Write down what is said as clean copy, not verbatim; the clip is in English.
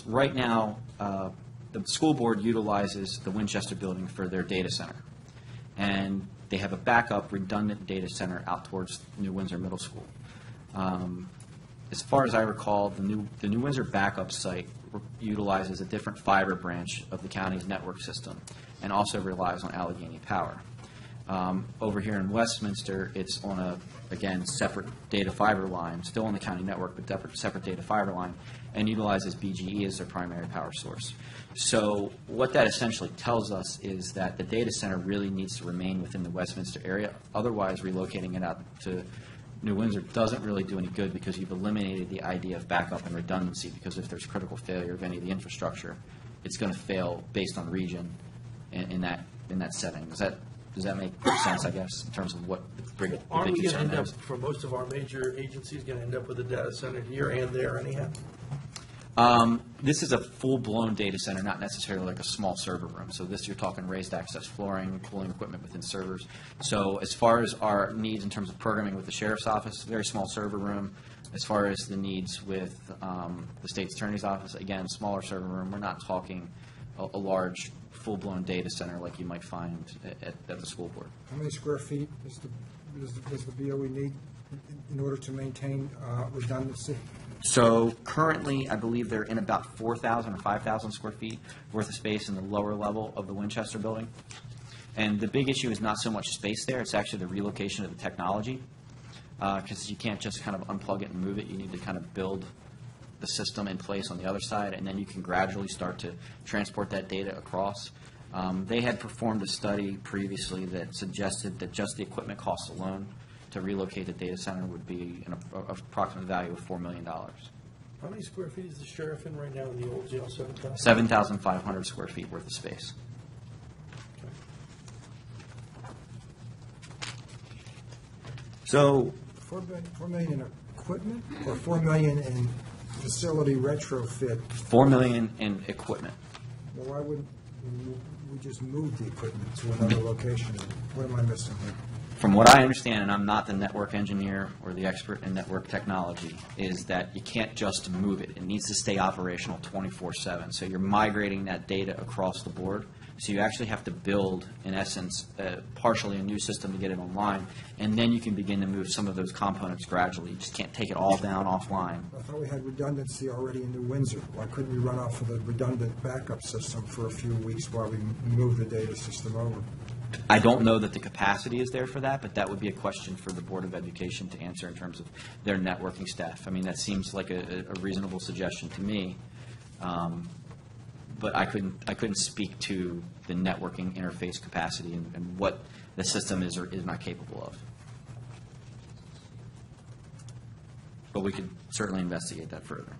right now, the school board utilizes the Winchester building for their data center. And they have a backup redundant data center out towards New Windsor Middle School. As far as I recall, the New Windsor backup site utilizes a different fiber branch of the county's network system and also relies on Allegheny Power. Over here in Westminster, it's on a, again, separate data fiber line, still on the county network, but separate data fiber line, and utilizes BGE as their primary power source. So what that essentially tells us is that the data center really needs to remain within the Westminster area. Otherwise, relocating it out to New Windsor doesn't really do any good because you've eliminated the idea of backup and redundancy, because if there's critical failure of any of the infrastructure, it's going to fail based on region in that setting. Does that make sense, I guess, in terms of what the big Aren't we going to concern end up, is? for most of our major agencies, going to end up with a data center here and there anyhow? This is a full-blown data center, not necessarily like a small server room. So this, you're talking raised access flooring, cooling equipment within servers. So as far as our needs in terms of programming with the sheriff's office, very small server room. As far as the needs with the state's attorney's office, again, smaller server room. We're not talking a large full-blown data center like you might find at the school board. How many square feet does the BOE need in order to maintain redundancy? So currently, I believe they're in about 4,000 or 5,000 square feet worth of space in the lower level of the Winchester building. And the big issue is not so much space there, it's actually the relocation of the technology, because you can't just kind of unplug it and move it. You need to kind of build the system in place on the other side, and then you can gradually start to transport that data across. They had performed a study previously that suggested that just the equipment costs alone to relocate the data center would be an approximate value of $4 million. How many square feet is the sheriff in right now in the old jail? 7,000? 7,500 square feet worth of space. So $4 million in equipment or $4 million in facility retrofit? $4 million in equipment. Well, why wouldn't we just move the equipment to another location? What am I missing here? From what I understand, and I'm not the network engineer or the expert in network technology, is that you can't just move it. It needs to stay operational 24/7. So you're migrating that data across the board. So you actually have to build, in essence, partially a new system to get it online, and then you can begin to move some of those components gradually. You just can't take it all down offline. I thought we had redundancy already in New Windsor. Why couldn't we run off of the redundant backup system for a few weeks while we move the data system over? I don't know that the capacity is there for that, but that would be a question for the Board of Education to answer in terms of their networking staff. I mean, that seems like a reasonable suggestion to me, but I couldn't speak to the networking interface capacity and what the system is or is not capable of. But we could certainly investigate that further.